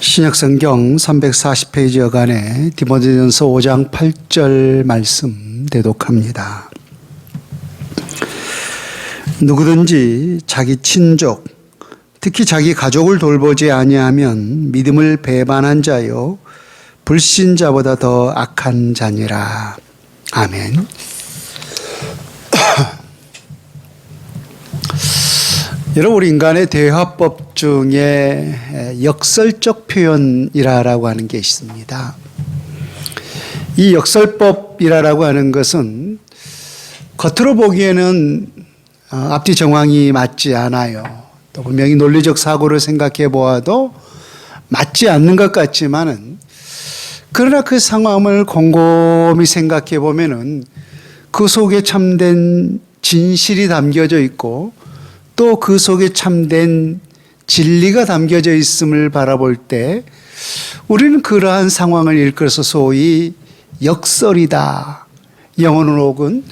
신약성경 340페이지 여간에 디모데전서 5장 8절 말씀 대독합니다. 누구든지 자기 친족, 특히 자기 가족을 돌보지 아니하면 믿음을 배반한 자요 불신자보다 더 악한 자니라. 아멘. 여러분, 우리 인간의 대화법 중에 역설적 표현이라고 하는 게 있습니다. 이 역설법이라고 하는 것은 겉으로 보기에는 앞뒤 정황이 맞지 않아요. 또 분명히 논리적 사고를 생각해 보아도 맞지 않는 것 같지만은, 그러나 그 상황을 곰곰이 생각해 보면은 그 속에 참된 진실이 담겨져 있고 또 그 속에 참된 진리가 담겨져 있음을 바라볼 때 우리는 그러한 상황을 일컬어서 소위 역설이다, 영어로 혹은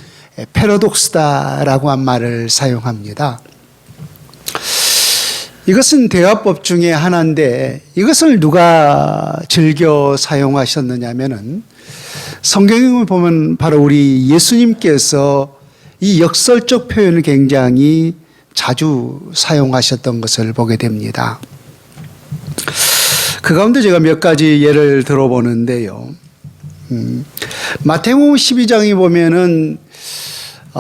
패러독스다라고 한 말을 사용합니다. 이것은 대화법 중에 하나인데, 이것을 누가 즐겨 사용하셨느냐면은 성경을 보면 바로 우리 예수님께서 이 역설적 표현을 굉장히 자주 사용하셨던 것을 보게 됩니다. 그 가운데 제가 몇 가지 예를 들어보는데요. 마태복음 12장에 보면은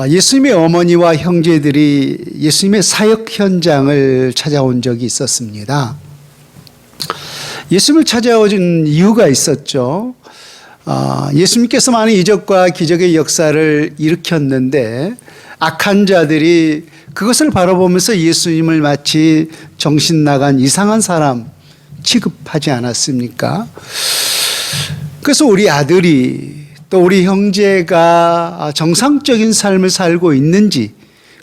예수님의 어머니와 형제들이 예수님의 사역 현장을 찾아온 적이 있었습니다. 예수님을 찾아온 이유가 있었죠. 예수님께서 많은 이적과 기적의 역사를 일으켰는데 악한 자들이 그것을 바라보면서 예수님을 마치 정신 나간 이상한 사람 취급하지 않았습니까? 그래서 우리 아들이 또 우리 형제가 정상적인 삶을 살고 있는지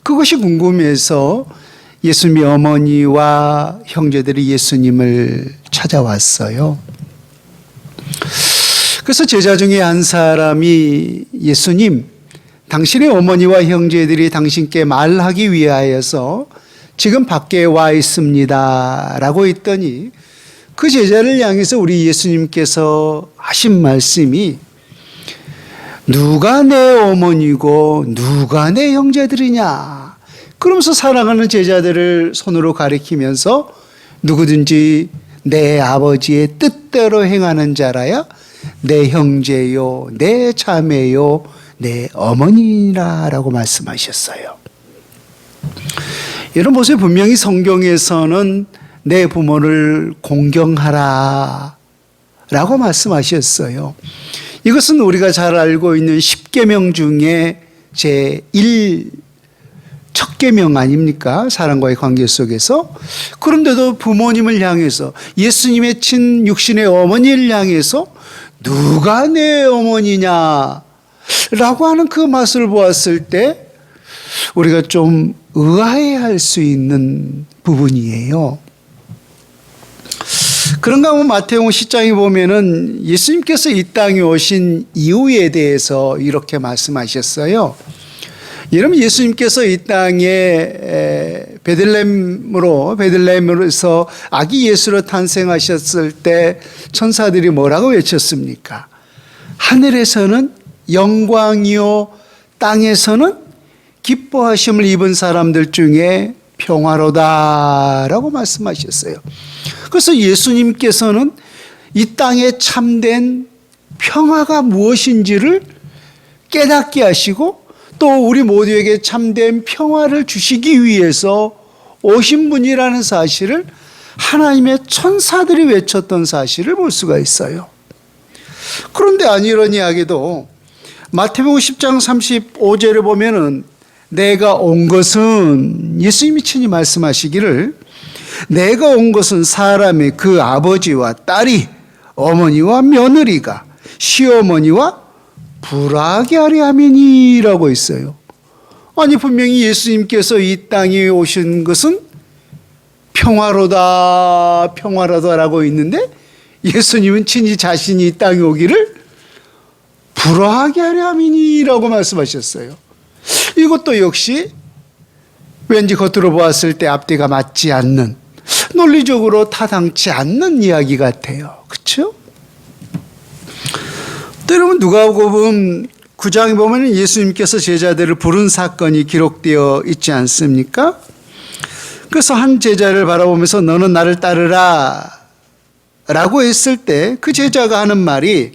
그것이 궁금해서 예수님의 어머니와 형제들이 예수님을 찾아왔어요. 그래서 제자 중에 한 사람이 예수님, 당신의 어머니와 형제들이 당신께 말하기 위하여서 지금 밖에 와 있습니다 라고 했더니 그 제자를 향해서 우리 예수님께서 하신 말씀이 누가 내 어머니고 누가 내 형제들이냐, 그러면서 사랑하는 제자들을 손으로 가리키면서 누구든지 내 아버지의 뜻대로 행하는 자라야 내 형제요 내 자매요 내 어머니라라고 말씀하셨어요. 여러분 보세요. 분명히 성경에서는 내 부모를 공경하라 라고 말씀하셨어요. 이것은 우리가 잘 알고 있는 10계명 중에 제1 첫 계명 아닙니까? 사람과의 관계 속에서. 그런데도 부모님을 향해서, 예수님의 친육신의 어머니를 향해서 누가 내 어머니냐 라고 하는 그 맛을 보았을 때 우리가 좀 의아해할 수 있는 부분이에요. 그런가 하면 마태복음 10장에 보면은 예수님께서 이 땅에 오신 이유에 대해서 이렇게 말씀하셨어요. 여러분, 예수님께서 이 땅에 베들레헴으로서 아기 예수로 탄생하셨을 때 천사들이 뭐라고 외쳤습니까? 하늘에서는 영광이요 땅에서는 기뻐하심을 입은 사람들 중에 평화로다라고 말씀하셨어요. 그래서 예수님께서는 이 땅에 참된 평화가 무엇인지를 깨닫게 하시고 또 우리 모두에게 참된 평화를 주시기 위해서 오신 분이라는 사실을 하나님의 천사들이 외쳤던 사실을 볼 수가 있어요. 그런데 아이러니하게도 마태복음 10장 35절에 보면은 내가 온 것은, 예수님이 친히 말씀하시기를 내가 온 것은 사람의 그 아버지와 딸이, 어머니와 며느리가 시어머니와 불화하게 하려 함이니라고 있어요. 아니, 분명히 예수님께서 이 땅에 오신 것은 평화로다라고 있는데 예수님은 친히 자신이 이 땅에 오기를 불화하게 하려 함이니라고 말씀하셨어요. 이것도 역시 왠지 겉으로 보았을 때 앞뒤가 맞지 않는, 논리적으로 타당치 않는 이야기 같아요. 그렇죠? 또 여러분 누가복음 9장에 보면 예수님께서 제자들을 부른 사건이 기록되어 있지 않습니까? 그래서 한 제자를 바라보면서 너는 나를 따르라 라고 했을 때 그 제자가 하는 말이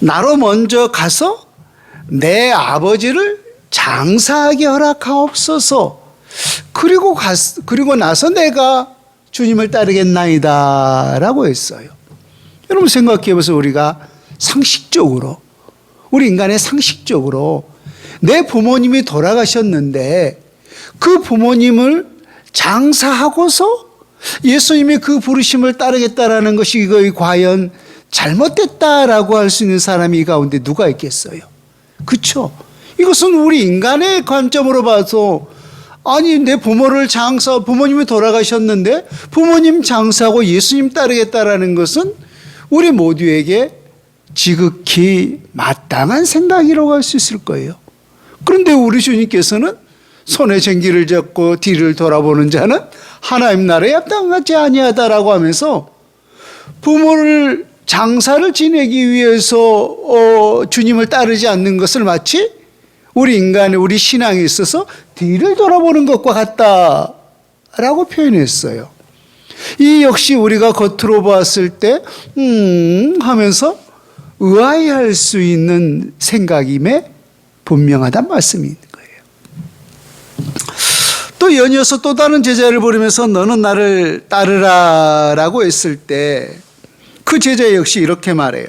나로 먼저 가서 내 아버지를 장사하게 허락하옵소서. 그리고 나서 내가 주님을 따르겠나이다 라고 했어요. 여러분 생각해 보세요. 우리가 상식적으로, 우리 인간의 상식적으로 내 부모님이 돌아가셨는데 그 부모님을 장사하고서 예수님의 그 부르심을 따르겠다라는 것이 이거 과연 잘못됐다라고 할 수 있는 사람이 이 가운데 누가 있겠어요? 그렇죠? 이것은 우리 인간의 관점으로 봐서 아니 내 부모님이 돌아가셨는데 부모님 장사하고 예수님 따르겠다라는 것은 우리 모두에게 지극히 마땅한 생각이라고 할 수 있을 거예요. 그런데 우리 주님께서는 손에 쟁기를 잡고 뒤를 돌아보는 자는 하나님 나라에 합당하지 아니하다라고 하면서 부모를 장사를 지내기 위해서 주님을 따르지 않는 것을 마치 우리 인간의 우리 신앙에 있어서 뒤를 돌아보는 것과 같다라고 표현했어요. 이 역시 우리가 겉으로 봤을 때 하면서 의아해할 수 있는 생각임에 분명하단 말씀이 있는 거예요. 또 연이어서 또 다른 제자를 부르면서 너는 나를 따르라라고 했을 때 그 제자 역시 이렇게 말해요.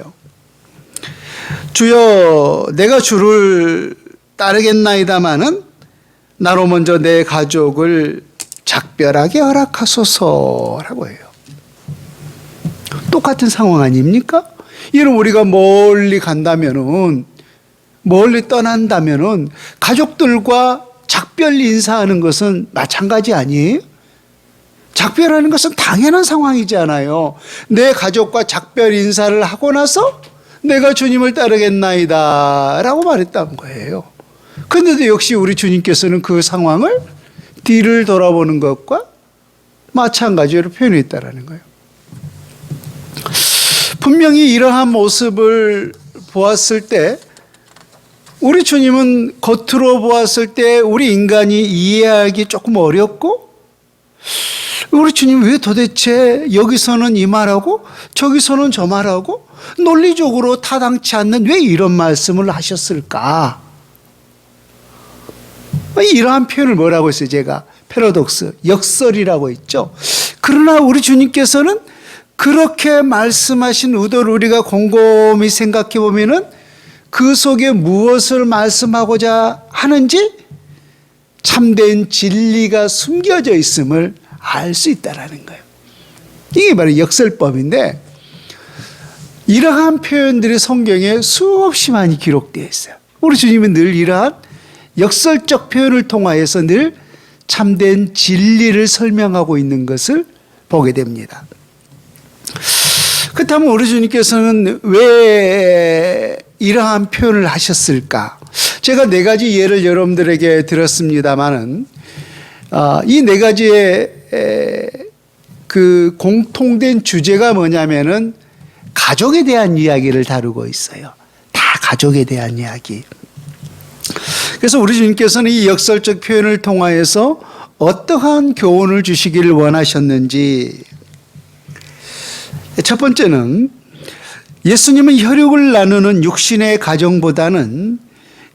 주여 내가 주를 따르겠나이다마는 나로 먼저 내 가족을 작별하게 허락하소서라고 해요. 똑같은 상황 아닙니까? 이런 우리가 멀리 떠난다면은 가족들과 작별 인사하는 것은 마찬가지 아니에요? 작별하는 것은 당연한 상황이잖아요. 내 가족과 작별 인사를 하고 나서 내가 주님을 따르겠나이다 라고 말했다는 거예요. 그런데도 역시 우리 주님께서는 그 상황을 뒤를 돌아보는 것과 마찬가지로 표현했다라는 거예요. 분명히 이러한 모습을 보았을 때 우리 주님은 겉으로 보았을 때 우리 인간이 이해하기 조금 어렵고 우리 주님 왜 도대체 여기서는 이 말하고 저기서는 저 말하고 논리적으로 타당치 않는 왜 이런 말씀을 하셨을까? 이러한 표현을 뭐라고 했어요? 제가 패러독스, 역설이라고 했죠. 그러나 우리 주님께서는 그렇게 말씀하신 의도를 우리가 곰곰이 생각해 보면은 그 속에 무엇을 말씀하고자 하는지 참된 진리가 숨겨져 있음을 알 수 있다라는 거예요. 이게 바로 역설법인데 이러한 표현들이 성경에 수없이 많이 기록되어 있어요. 우리 주님은 늘 이러한 역설적 표현을 통하여서 늘 참된 진리를 설명하고 있는 것을 보게 됩니다. 그렇다면 우리 주님께서는 왜 이러한 표현을 하셨을까? 제가 네 가지 예를 여러분들에게 들었습니다만은 이 네 가지의 그 공통된 주제가 뭐냐면은 가족에 대한 이야기를 다루고 있어요. 다 가족에 대한 이야기. 그래서 우리 주님께서는 이 역설적 표현을 통하여서 어떠한 교훈을 주시기를 원하셨는지 첫 번째는 예수님은 혈육을 나누는 육신의 가정보다는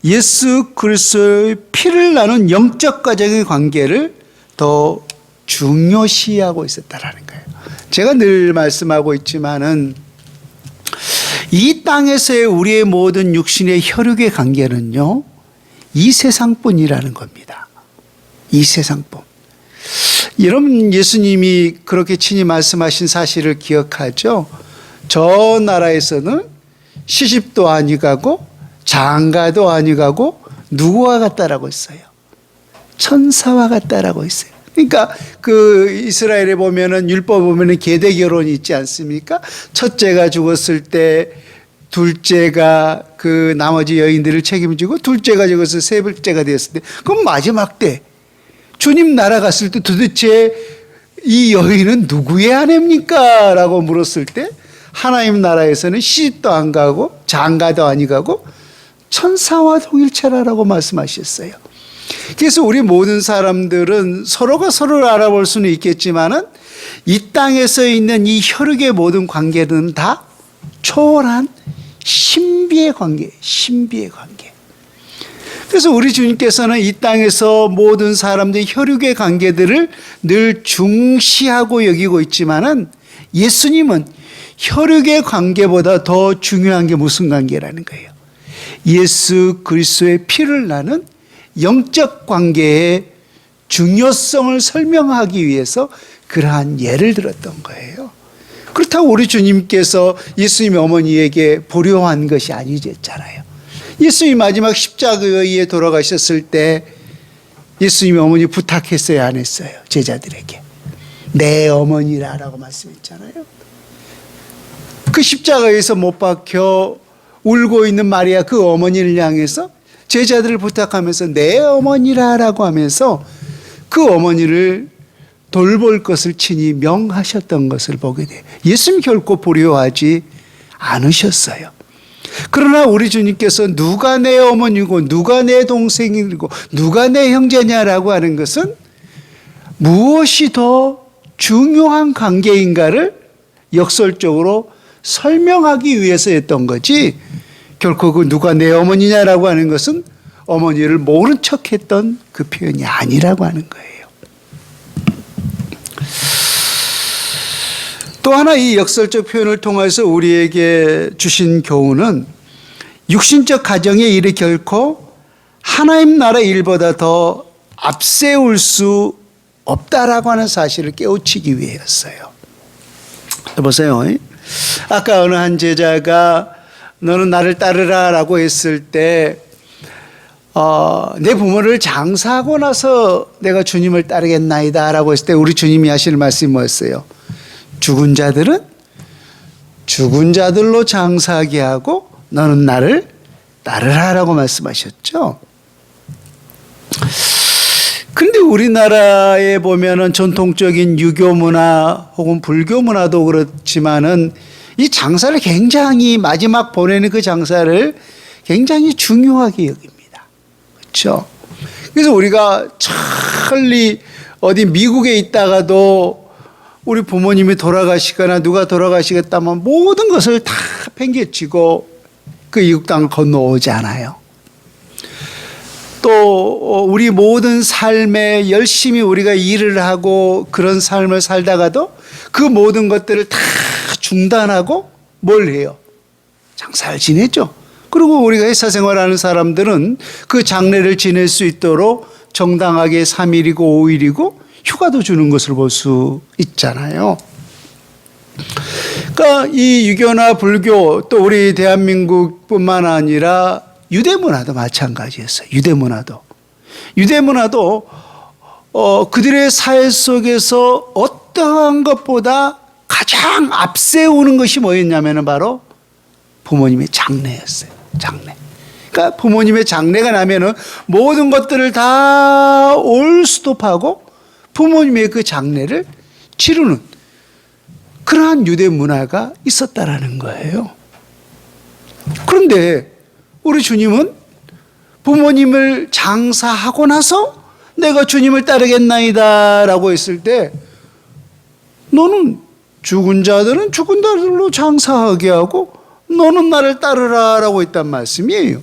예수 그리스도의 피를 나눈 영적 가정의 관계를 더 중요시하고 있었다라는 거예요. 제가 늘 말씀하고 있지만은 이 땅에서의 우리의 모든 육신의 혈육의 관계는요, 이 세상뿐이라는 겁니다. 이 세상뿐. 여러분 예수님이 그렇게 친히 말씀하신 사실을 기억하죠? 저 나라에서는 시집도 아니 가고 장가도 아니 가고 누구와 같다라고 했어요? 천사와 같다라고 했어요. 그러니까 그 이스라엘에 보면은 율법 보면은 계대 결혼이 있지 않습니까? 첫째가 죽었을 때 둘째가 그 나머지 여인들을 책임지고 둘째가 죽어서 세 번째가 되었을 때 그럼 마지막 때 주님 나라 갔을 때 도대체 이 여인은 누구의 아내입니까? 라고 물었을 때 하나님 나라에서는 시집도 안 가고 장가도 아니 가고 천사와 동일체라라고 말씀하셨어요. 그래서 우리 모든 사람들은 서로가 서로를 알아볼 수는 있겠지만은 이 땅에서 있는 이 혈육의 모든 관계는 다 초월한 신비의 관계, 신비의 관계. 그래서 우리 주님께서는 이 땅에서 모든 사람들의 혈육의 관계들을 늘 중시하고 여기고 있지만은 예수님은 혈육의 관계보다 더 중요한 게 무슨 관계라는 거예요. 예수 그리스도의 피를 나는 영적 관계의 중요성을 설명하기 위해서 그러한 예를 들었던 거예요. 그렇다고 우리 주님께서 예수님의 어머니에게 불효한 것이 아니었잖아요. 예수님이 마지막 십자가에 돌아가셨을 때 예수님의 어머니 부탁했어요, 안 했어요? 제자들에게. 내 어머니라라고 말씀했잖아요. 그 십자가에서 못 박혀 울고 있는 마리아 그 어머니를 향해서 제자들을 부탁하면서 내 어머니라라고 하면서 그 어머니를 돌볼 것을 친히 명하셨던 것을 보게 돼요. 예수님 결코 불효하지 않으셨어요. 그러나 우리 주님께서 누가 내 어머니고 누가 내 동생이고 누가 내 형제냐라고 하는 것은 무엇이 더 중요한 관계인가를 역설적으로 설명하기 위해서였던 거지, 결코 그 누가 내 어머니냐라고 하는 것은 어머니를 모른 척했던 그 표현이 아니라고 하는 거예요. 또 하나 이 역설적 표현을 통해서 우리에게 주신 교훈은 육신적 가정의 일이 결코 하나님 나라 일보다 더 앞세울 수 없다라고 하는 사실을 깨우치기 위해였어요. 보세요. 아까 어느 한 제자가 너는 나를 따르라 라고 했을 때 내 부모를 장사하고 나서 내가 주님을 따르겠나이다 라고 했을 때 우리 주님이 하시는 말씀이 뭐였어요? 죽은 자들은 죽은 자들로 장사하게 하고 너는 나를 따르라 라고 말씀하셨죠. 그런데 우리나라에 보면은 전통적인 유교 문화 혹은 불교 문화도 그렇지만은 이 장사를 굉장히 마지막 보내는 그 장사를 굉장히 중요하게 여깁니다. 그렇죠? 그래서 우리가 천리 어디 미국에 있다가도 우리 부모님이 돌아가시거나 누가 돌아가시겠다면 모든 것을 다 팽개치고 그 이국 땅을 건너오지 않아요. 또 우리 모든 삶에 열심히 우리가 일을 하고 그런 삶을 살다가도 그 모든 것들을 다 중단하고 뭘 해요? 장사를 지내죠. 그리고 우리가 회사 생활하는 사람들은 그 장례를 지낼 수 있도록 정당하게 3일이고 5일이고 휴가도 주는 것을 볼 수 있잖아요. 그러니까 이 유교나 불교 또 우리 대한민국뿐만 아니라 유대 문화도 마찬가지였어요. 유대 문화도 그들의 사회 속에서 어떠한 것보다 가장 앞세우는 것이 뭐였냐면 바로 부모님의 장례였어요. 장례. 그러니까 부모님의 장례가 나면은 모든 것들을 다 올스톱하고 부모님의 그 장례를 치르는 그러한 유대 문화가 있었다라는 거예요. 그런데 우리 주님은 부모님을 장사하고 나서 내가 주님을 따르겠나이다 라고 했을 때 너는 죽은 자들은 죽은 자들로 장사하게 하고 너는 나를 따르라 라고 했단 말씀이에요.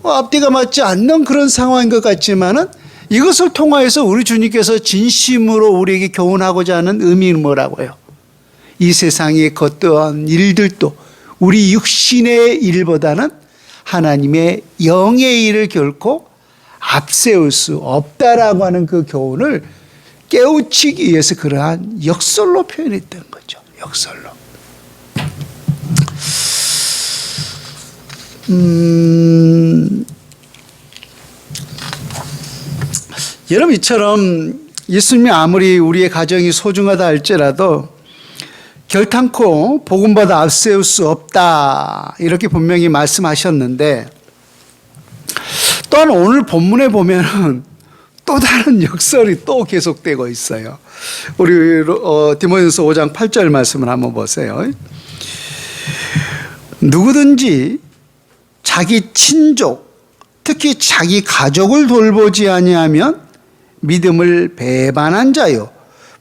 앞뒤가 맞지 않는 그런 상황인 것 같지만은 이것을 통하여서 우리 주님께서 진심으로 우리에게 교훈하고자 하는 의미는 뭐라고요? 이 세상의 어떠한 일들도 우리 육신의 일보다는 하나님의 영의 일을 결코 앞세울 수 없다라고 하는 그 교훈을 깨우치기 위해서 그러한 역설로 표현했던 거죠. 역설로. 여러분 이처럼 예수님이 아무리 우리의 가정이 소중하다 할지라도 결탄코 복음보다 앞세울 수 없다 이렇게 분명히 말씀하셨는데 또한 오늘 본문에 보면은 또 또 다른 역설이 또 계속되고 있어요. 우리 디모데전서 5장 8절 말씀을 한번 보세요. 누구든지 자기 친족, 특히 자기 가족을 돌보지 아니하면 믿음을 배반한 자요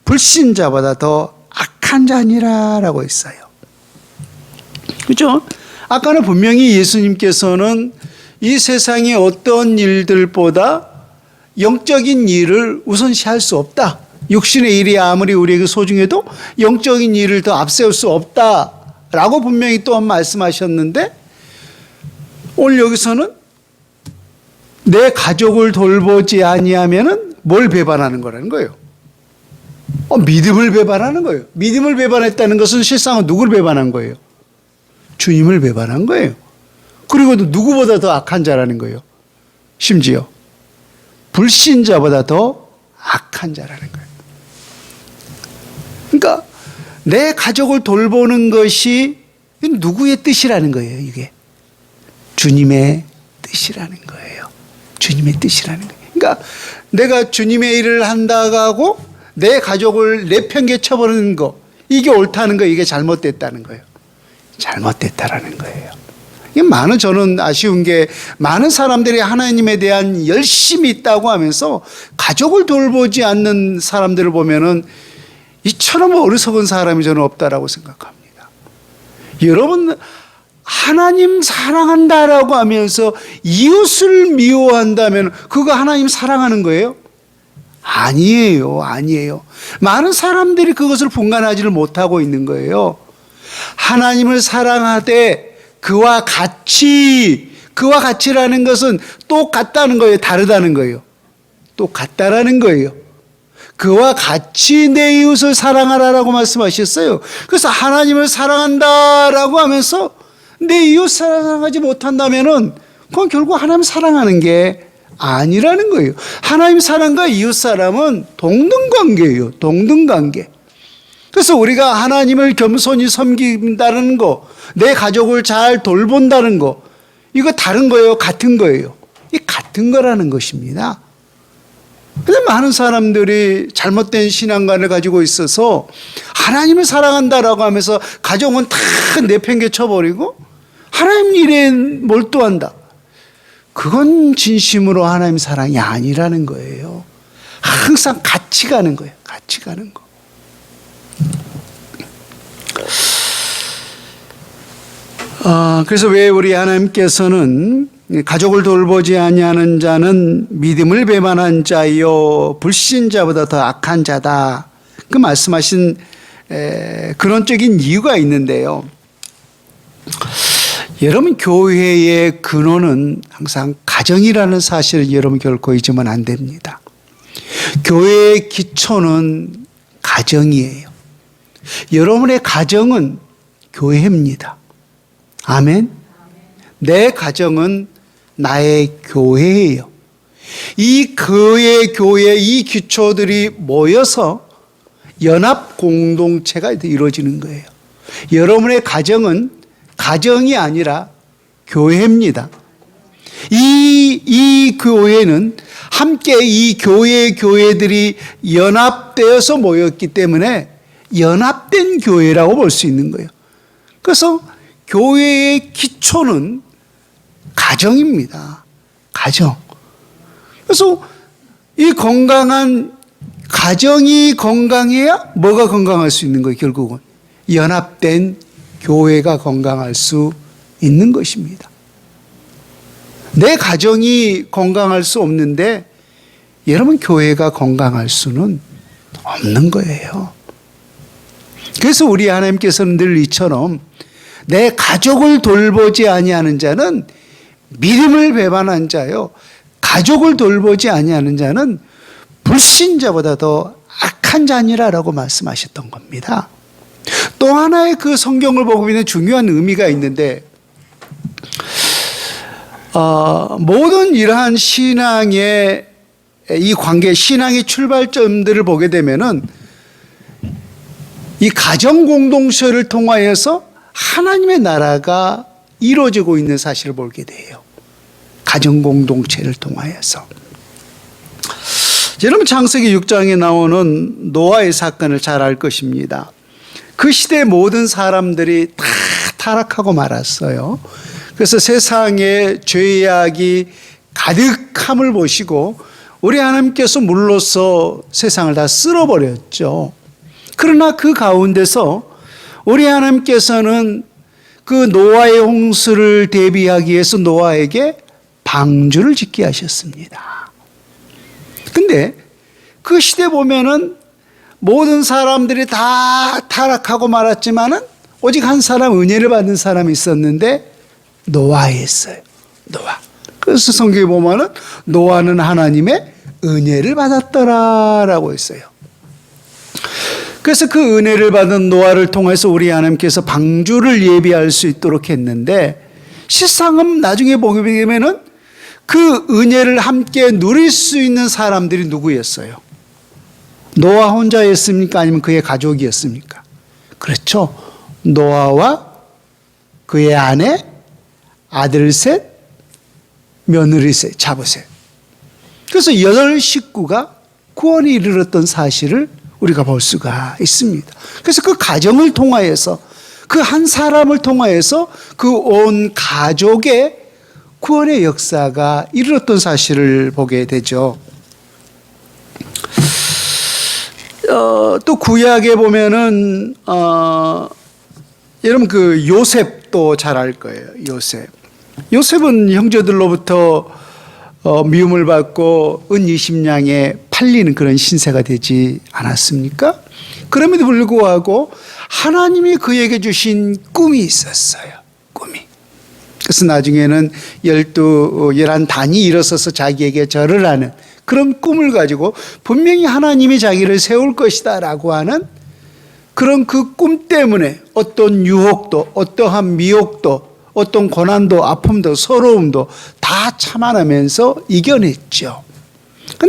불신자보다 더 악한 자니라라고 했어요. 그렇죠? 아까는 분명히 예수님께서는 이 세상의 어떤 일들보다 영적인 일을 우선시할 수 없다. 육신의 일이 아무리 우리에게 소중해도 영적인 일을 더 앞세울 수 없다라고 분명히 또 말씀하셨는데, 오늘 여기서는 내 가족을 돌보지 아니하면은 뭘 배반하는 거라는 거예요? 믿음을 배반하는 거예요. 믿음을 배반했다는 것은 실상은 누구를 배반한 거예요? 주님을 배반한 거예요. 그리고 누구보다 더 악한 자라는 거예요. 심지어 불신자보다 더 악한 자라는 거예요. 그러니까 내 가족을 돌보는 것이 누구의 뜻이라는 거예요. 이게 주님의 뜻이라는 거예요. 주님의 뜻이라는 거예요. 그러니까 내가 주님의 일을 한다고 하고 내 가족을 내팽개쳐버리는 거, 이게 옳다는 거, 이게 잘못됐다는 거예요. 잘못됐다라는 거예요. 많은, 저는 아쉬운 게 많은 사람들이 하나님에 대한 열심이 있다고 하면서 가족을 돌보지 않는 사람들을 보면은 이처럼 어리석은 사람이 저는 없다라고 생각합니다. 여러분, 하나님 사랑한다라고 하면서 이웃을 미워한다면 그거 하나님 사랑하는 거예요? 아니에요. 아니에요. 많은 사람들이 그것을 분간하지를 못하고 있는 거예요. 하나님을 사랑하되 그와 같이라는 것은 똑같다는 거예요? 다르다는 거예요? 똑같다라는 거예요. 그와 같이 내 이웃을 사랑하라라고 말씀하셨어요. 그래서 하나님을 사랑한다라고 하면서 내 이웃 사랑하지 못한다면은 그건 결국 하나님 사랑하는 게 아니라는 거예요. 하나님 사랑과 이웃 사랑은 동등관계예요. 동등관계. 그래서 우리가 하나님을 겸손히 섬긴다는 거, 내 가족을 잘 돌본다는 거, 이거 다른 거예요? 같은 거예요? 이 같은 거라는 것입니다. 근데 많은 사람들이 잘못된 신앙관을 가지고 있어서 하나님을 사랑한다라고 하면서 가족은 다 내팽개쳐버리고 하나님 일에 몰두한다. 그건 진심으로 하나님 사랑이 아니라는 거예요. 항상 같이 가는 거예요. 같이 가는 거. 그래서 왜 우리 하나님께서는 가족을 돌보지 아니하는 자는 믿음을 배반한 자요 불신자보다 더 악한 자다, 그 말씀하신 근원적인 이유가 있는데요. 여러분, 교회의 근원은 항상 가정이라는 사실을 여러분 결코 잊으면 안 됩니다. 교회의 기초는 가정이에요. 여러분의 가정은 교회입니다. 아멘. 내 가정은 나의 교회예요. 이 교회, 이 기초들이 모여서 연합 공동체가 이루어지는 거예요. 여러분의 가정은 가정이 아니라 교회입니다. 이 교회는 함께 이 교회들이 연합되어서 모였기 때문에 연합된 교회라고 볼 수 있는 거예요. 그래서 교회의 기초는 가정입니다. 가정. 그래서 이 건강한 가정이 건강해야 뭐가 건강할 수 있는 거예요, 결국은? 연합된 교회가 건강할 수 있는 것입니다. 내 가정이 건강할 수 없는데 여러분 교회가 건강할 수는 없는 거예요. 그래서 우리 하나님께서는 늘 이처럼 내 가족을 돌보지 아니하는 자는 믿음을 배반한 자요, 가족을 돌보지 아니하는 자는 불신자보다 더 악한 자니라라고 말씀하셨던 겁니다. 또 하나의 그 성경을 보고 있는 중요한 의미가 있는데, 모든 이러한 신앙의 이 관계, 신앙의 출발점들을 보게 되면은 이 가정 공동체를 통하여서 하나님의 나라가 이루어지고 있는 사실을 보게 돼요. 가정 공동체를 통하여서. 여러분 창세기 6장에 나오는 노아의 사건을 잘 알 것입니다. 그 시대 모든 사람들이 다 타락하고 말았어요. 그래서 세상에 죄악이 가득함을 보시고 우리 하나님께서 물로써 세상을 다 쓸어버렸죠. 그러나 그 가운데서 우리 하나님께서는 그 노아의 홍수를 대비하기 위해서 노아에게 방주를 짓게 하셨습니다. 근데 그 시대 보면은 모든 사람들이 다 타락하고 말았지만은 오직 한 사람 은혜를 받은 사람이 있었는데 노아였어요. 노아. 그래서 성경에 보면은 노아는 하나님의 은혜를 받았더라라고 했어요. 그래서 그 은혜를 받은 노아를 통해서 우리 하나님께서 방주를 예비할 수 있도록 했는데 실상은 나중에 보게 되면은 그 은혜를 함께 누릴 수 있는 사람들이 누구였어요? 노아 혼자였습니까? 아니면 그의 가족이었습니까? 그렇죠. 노아와 그의 아내, 아들 셋, 며느리 셋, 자부 셋. 그래서 8 식구가 구원에 이르렀던 사실을 우리가 볼 수가 있습니다. 그래서 그 가정을 통하여서 그 한 사람을 통하여서 그 온 가족의 구원의 역사가 이르렀던 사실을 보게 되죠. 또 구약에 보면은 여러분 그 요셉도 잘 알 거예요. 요셉은 형제들로부터 미움을 받고 은 20냥에 팔리는 그런 신세가 되지 않았습니까? 그럼에도 불구하고 하나님이 그에게 주신 꿈이 있었어요. 꿈이. 그래서 나중에는 11단이 일어서서 자기에게 절을 하는 그런 꿈을 가지고 분명히 하나님이 자기를 세울 것이다 라고 하는 그런 그 꿈 때문에 어떤 유혹도 어떠한 미혹도 어떤 고난도 아픔도 서러움도 다 참아내면서 이겨냈죠.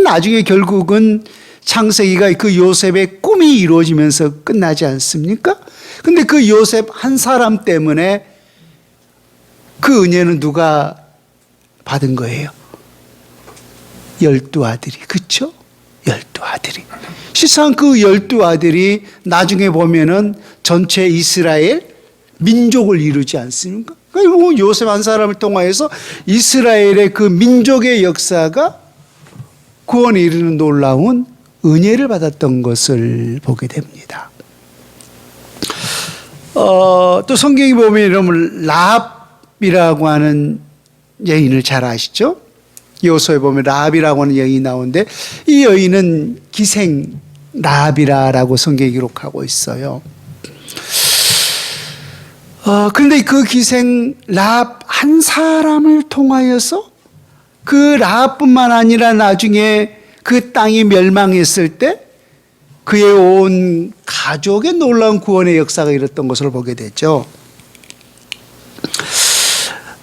나중에 결국은 창세기가 그 요셉의 꿈이 이루어지면서 끝나지 않습니까? 근데 그 요셉 한 사람 때문에 그 은혜는 누가 받은 거예요? 12아들이. 그렇죠? 12아들이. 실상 그 12아들이 나중에 보면은 전체 이스라엘 민족을 이루지 않습니까? 그러니까 요셉 한 사람을 통하여서 이스라엘의 그 민족의 역사가 구원에 이르는 놀라운 은혜를 받았던 것을 보게 됩니다. 또 성경에 보면 이름을 라합이라고 하는 여인을 잘 아시죠? 요소에 보면 라합이라고 하는 여인이 나오는데 이 여인은 기생 라합이라고 성경이 기록하고 있어요. 그런데 그 기생 라합 한 사람을 통하여서 그 라합뿐만 아니라 나중에 그 땅이 멸망했을 때 그의 온 가족의 놀라운 구원의 역사가 일었던 것을 보게 되죠.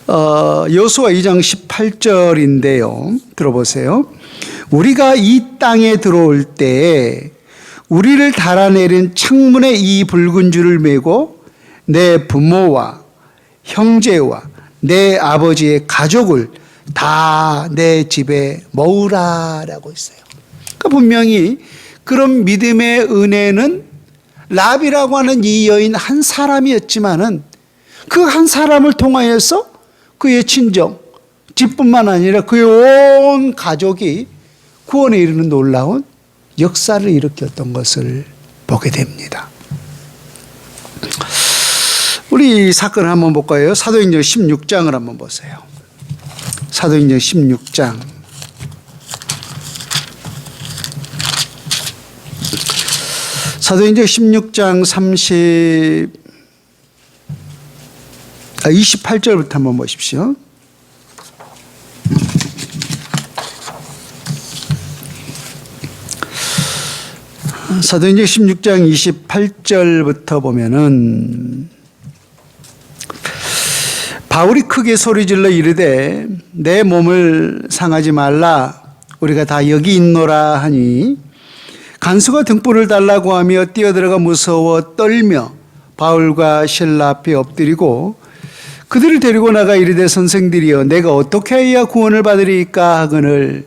여호수아 2장 18절인데요. 들어보세요. 우리가 이 땅에 들어올 때 우리를 달아내린 창문에 이 붉은 줄을 메고 내 부모와 형제와 내 아버지의 가족을 다 내 집에 모으라라고 했어요. 그러니까 분명히 그런 믿음의 은혜는 라합이라고 하는 이 여인 한 사람이었지만은 그 한 사람을 통하여서 그의 친정, 집뿐만 아니라 그의 온 가족이 구원에 이르는 놀라운 역사를 일으켰던 것을 보게 됩니다. 우리 이 사건을 한번 볼까요? 사도행전 16장을 한번 보세요. 사도행전 16장. 사도행전 16장 28절부터 한번 보십시오. 사도행전 16장 28절부터 보면은 바울이 크게 소리질러 이르되 내 몸을 상하지 말라 우리가 다 여기 있노라 하니 간수가 등불을 달라고 하며 뛰어들어가 무서워 떨며 바울과 실라 앞에 엎드리고 그들을 데리고 나가 이르되 선생들이여 내가 어떻게 해야 구원을 받으리까 하거늘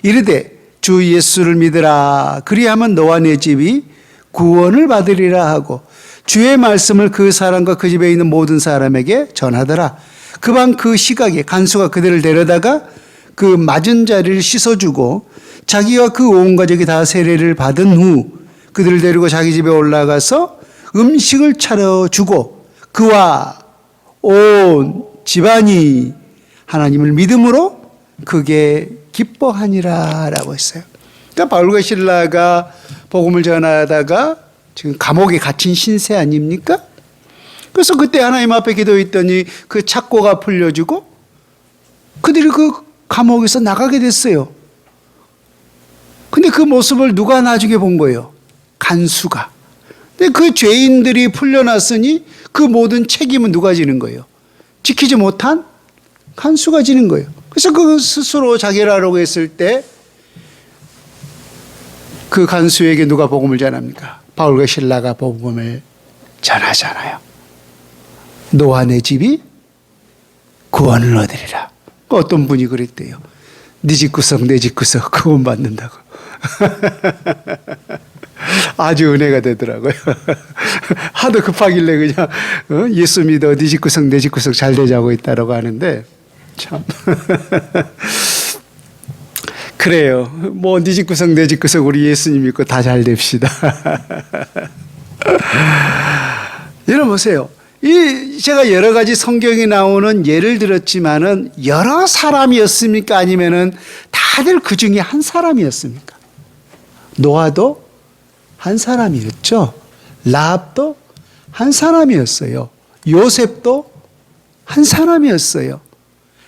이르되 주 예수를 믿으라. 그리하면 너와 내 집이 구원을 받으리라 하고 주의 말씀을 그 사람과 그 집에 있는 모든 사람에게 전하더라. 그 밤 그 시각에 간수가 그들을 데려다가 그 맞은 자리를 씻어주고 자기와 그 온 가족이 다 세례를 받은 후 그들을 데리고 자기 집에 올라가서 음식을 차려주고 그와 온 집안이 하나님을 믿음으로 크게 기뻐하니라 라고 했어요. 그러니까 바울과 실라가 복음을 전하다가 지금 감옥에 갇힌 신세 아닙니까? 그래서 그때 하나님 앞에 기도했더니 그 착고가 풀려지고 그들이 그 감옥에서 나가게 됐어요. 근데 그 모습을 누가 나중에 본 거예요? 간수가. 근데 그 죄인들이 풀려났으니 그 모든 책임은 누가 지는 거예요? 지키지 못한 간수가 지는 거예요. 그래서 그 스스로 자결하려고 했을 때 그 간수에게 누가 복음을 전합니까? 바울과 실라가 복음을 전하잖아요. 너와 내 집이 구원을 얻으리라. 어떤 분이 그랬대요. 네 집구석 내 집구석 구원 받는다고. 아주 은혜가 되더라고요. 하도 급하길래 그냥 예수 믿어 네 집구석 내 집구석 잘 되자고 있다라고 하는데 참 그래요. 뭐 네 집구석 내 집구석 우리 예수님 믿고 다 잘 됩시다. 여러분 보세요. 제가 여러 가지 성경에 나오는 예를 들었지만은 여러 사람이었습니까? 아니면은 다들 그 중에 한 사람이었습니까? 노아도 한 사람이었죠. 라합도 한 사람이었어요. 요셉도 한 사람이었어요.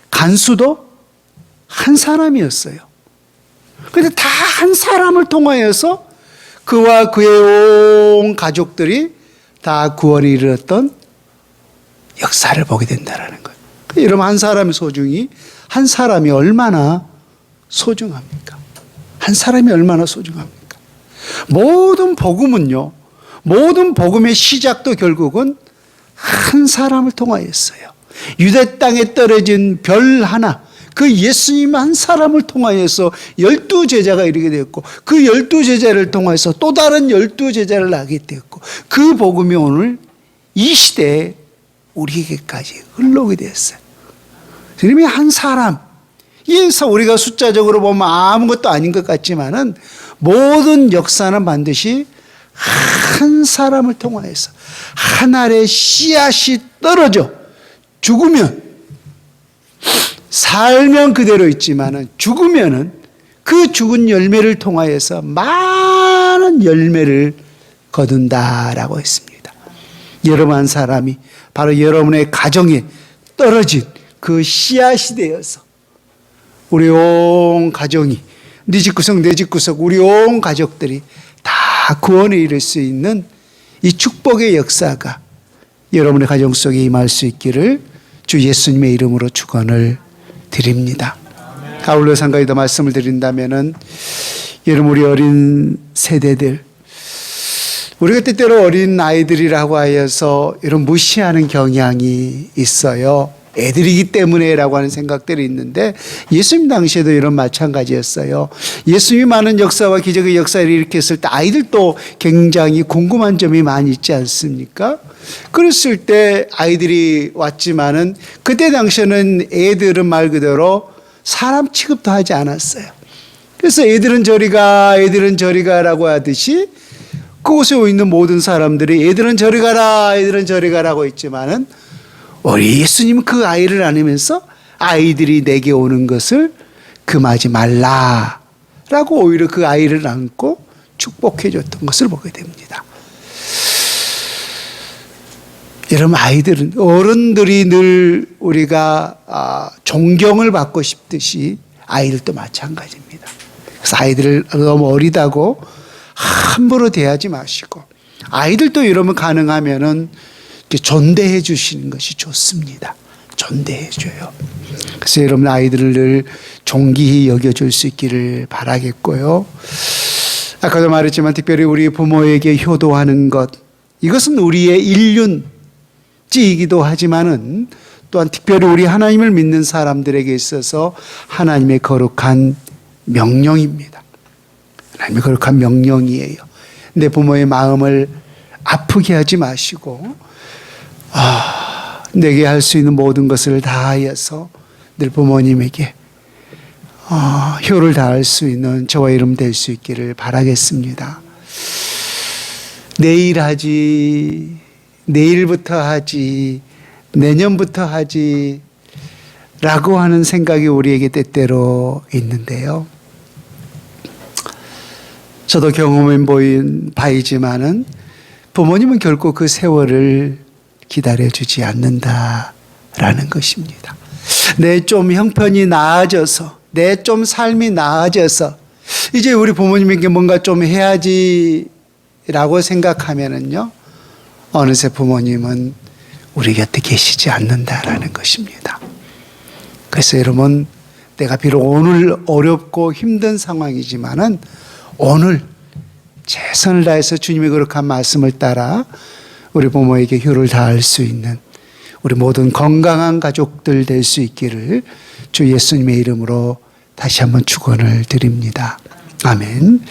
간수도 한 사람이었어요. 그런데 다 한 사람을 통하여서 그와 그의 온 가족들이 다 구원을 이루었던 역사를 보게 된다는 거예요. 여러분 한 사람의 소중히 한 사람이 얼마나 소중합니까? 한 사람이 얼마나 소중합니까? 모든 복음은요. 모든 복음의 시작도 결국은 한 사람을 통하였어요. 유대 땅에 떨어진 별 하나 그 예수님 한 사람을 통하여서 12제자가 이르게 되었고 그 12제자를 통해서 또 다른 12제자를 낳게 되었고 그 복음이 오늘 이 시대에 우리에게까지 흘러오게 되었어요. 주님이 한 사람. 이에서 우리가 숫자적으로 보면 아무것도 아닌 것 같지만은 모든 역사는 반드시 한 사람을 통하여서 한 알의 씨앗이 떨어져 죽으면 살면 그대로 있지만은 죽으면은 그 죽은 열매를 통하여서 많은 열매를 거둔다라고 했습니다. 여러분 한 사람이 바로 여러분의 가정에 떨어진 그 씨앗이 되어서 우리 온 가정이 네 집구석 내 집구석 우리 온 가족들이 다 구원에 이를 수 있는 이 축복의 역사가 여러분의 가정 속에 임할 수 있기를 주 예수님의 이름으로 축원을 드립니다. 아울러 상가에 더 말씀을 드린다면은 여러분 우리 어린 세대들 우리가 때때로 어린 아이들이라고 하여서 이런 무시하는 경향이 있어요. 애들이기 때문에라고 하는 생각들이 있는데 예수님 당시에도 이런 마찬가지였어요. 예수님이 많은 역사와 기적의 역사를 일으켰을 때 아이들도 굉장히 궁금한 점이 많이 있지 않습니까? 그랬을 때 아이들이 왔지만은 그때 당시에는 애들은 말 그대로 사람 취급도 하지 않았어요. 그래서 애들은 저리 가 애들은 저리 가라고 하듯이 그곳에 있는 모든 사람들이 애들은 저리 가라 애들은 저리 가라고 했지만은 우리 예수님은 그 아이를 안으면서 아이들이 내게 오는 것을 금하지 말라라고 오히려 그 아이를 안고 축복해 줬던 것을 보게 됩니다. 여러분 아이들은 어른들이 늘 우리가 존경을 받고 싶듯이 아이들도 마찬가지입니다. 그래서 아이들을 너무 어리다고 함부로 대하지 마시고 아이들도 여러분 가능하면은 존대해 주시는 것이 좋습니다. 존대해 줘요. 그래서 여러분 아이들을 늘 존귀히 여겨줄 수 있기를 바라겠고요. 아까도 말했지만 특별히 우리 부모에게 효도하는 것 이것은 우리의 인륜지이기도 하지만은 또한 특별히 우리 하나님을 믿는 사람들에게 있어서 하나님의 거룩한 명령입니다. 하나님의 거룩한 명령이에요. 내 부모의 마음을 아프게 하지 마시고 내게 할 수 있는 모든 것을 다하여서 늘 부모님에게 효를 다할 수 있는 저와 이름 될 수 있기를 바라겠습니다. 내일 하지, 내일부터 하지, 내년부터 하지 라고 하는 생각이 우리에게 때때로 있는데요. 저도 경험해 보인 바이지만은 부모님은 결코 그 세월을 기다려주지 않는다라는 것입니다. 내 좀 형편이 나아져서, 내 좀 삶이 나아져서 이제 우리 부모님에게 뭔가 좀 해야지 라고 생각하면은요, 어느새 부모님은 우리 곁에 계시지 않는다라는 것입니다. 그래서 여러분, 내가 비록 오늘 어렵고 힘든 상황이지만은 오늘 최선을 다해서 주님의 거룩한 말씀을 따라 우리 부모에게 효를 다할 수 있는 우리 모든 건강한 가족들 될 수 있기를 주 예수님의 이름으로 다시 한번 축원을 드립니다. 아멘.